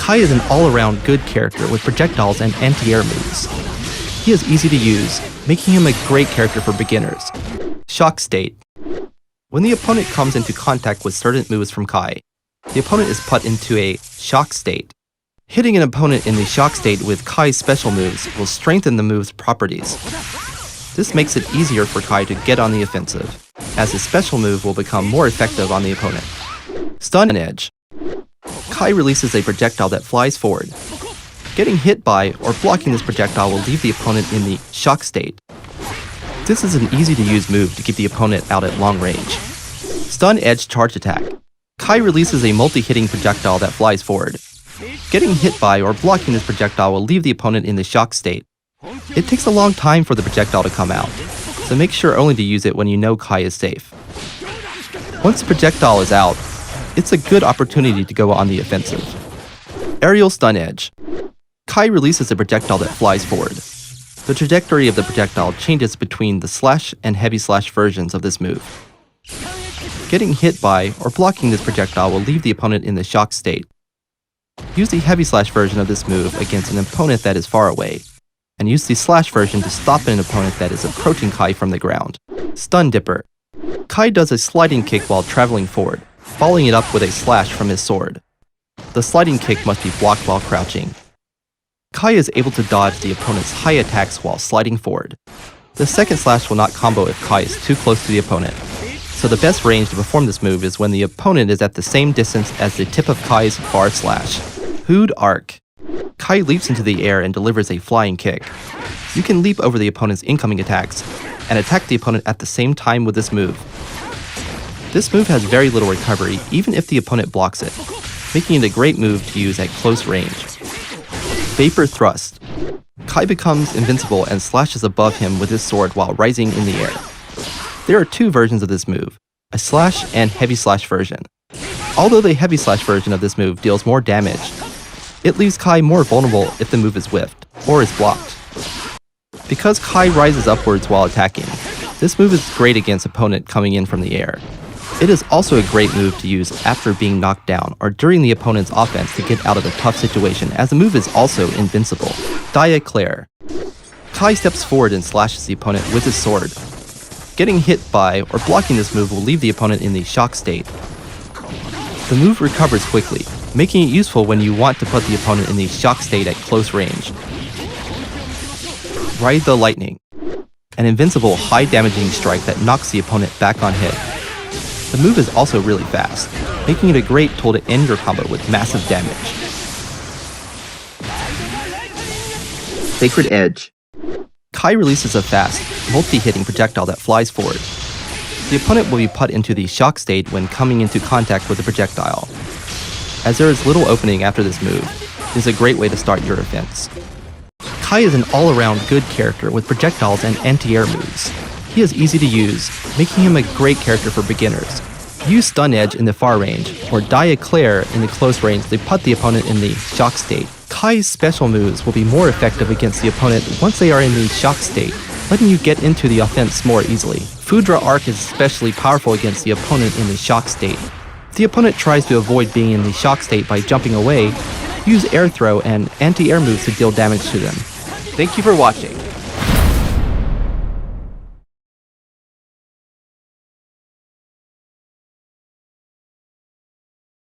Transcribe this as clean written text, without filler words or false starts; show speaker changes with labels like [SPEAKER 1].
[SPEAKER 1] Ky is an all-around good character with projectiles and anti-air moves. He is easy to use, making him a great character for beginners. Shock State. When the opponent comes into contact with certain moves from Ky, the opponent is put into a shock state. Hitting an opponent in the shock state with Ky's special moves will strengthen the move's properties. This makes it easier for Ky to get on the offensive, as his special move will become more effective on the opponent. Stun Edge. Ky releases a projectile that flies forward. Getting hit by or blocking this projectile will leave the opponent in the shock state. This is an easy to use move to keep the opponent out at long range. Stun Edge Charge Attack. Ky releases a multi-hitting projectile that flies forward. Getting hit by or blocking this projectile will leave the opponent in the shock state. It takes a long time for the projectile to come out, so make sure only to use it when you know Ky is safe. Once the projectile is out, it's a good opportunity to go on the offensive. Aerial Stun Edge. Ky releases a projectile that flies forward. The trajectory of the projectile changes between the slash and heavy slash versions of this move. Getting hit by or blocking this projectile will leave the opponent in the shock state. Use the heavy slash version of this move against an opponent that is far away, and use the slash version to stop an opponent that is approaching Ky from the ground. Stun Dipper. Ky does a sliding kick while traveling forward, following it up with a slash from his sword. The sliding kick must be blocked while crouching. Ky is able to dodge the opponent's high attacks while sliding forward. The second slash will not combo if Ky is too close to the opponent, so the best range to perform this move is when the opponent is at the same distance as the tip of Ky's far slash. Hood Arc. Ky leaps into the air and delivers a flying kick. You can leap over the opponent's incoming attacks, and attack the opponent at the same time with this move. This move has very little recovery even if the opponent blocks it, making it a great move to use at close range. Vapor Thrust. Ky becomes invincible and slashes above him with his sword while rising in the air. There are two versions of this move, a slash and heavy slash version. Although the heavy slash version of this move deals more damage, it leaves Ky more vulnerable if the move is whiffed, or is blocked. Because Ky rises upwards while attacking, this move is great against opponent coming in from the air. It is also a great move to use after being knocked down or during the opponent's offense to get out of a tough situation, as the move is also invincible. Eclair. Ky steps forward and slashes the opponent with his sword. Getting hit by or blocking this move will leave the opponent in the shock state. The move recovers quickly, making it useful when you want to put the opponent in the shock state at close range. Ride the Lightning. An invincible, high-damaging strike that knocks the opponent back on hit. The move is also really fast, making it a great tool to end your combo with massive damage. Sacred Edge. Ky releases a fast, multi-hitting projectile that flies forward. The opponent will be put into the shock state when coming into contact with the projectile. As there is little opening after this move, it is a great way to start your offense. Ky is an all-around good character with projectiles and anti-air moves. He is easy to use, making him a great character for beginners. Use Stun Edge in the far range, or Eclair in the close range to put the opponent in the shock state. Ky's special moves will be more effective against the opponent once they are in the shock state, letting you get into the offense more easily. Foudre Arc is especially powerful against the opponent in the shock state. If the opponent tries to avoid being in the shock state by jumping away, use Air Throw and anti-air moves to deal damage to them. Thank you for watching.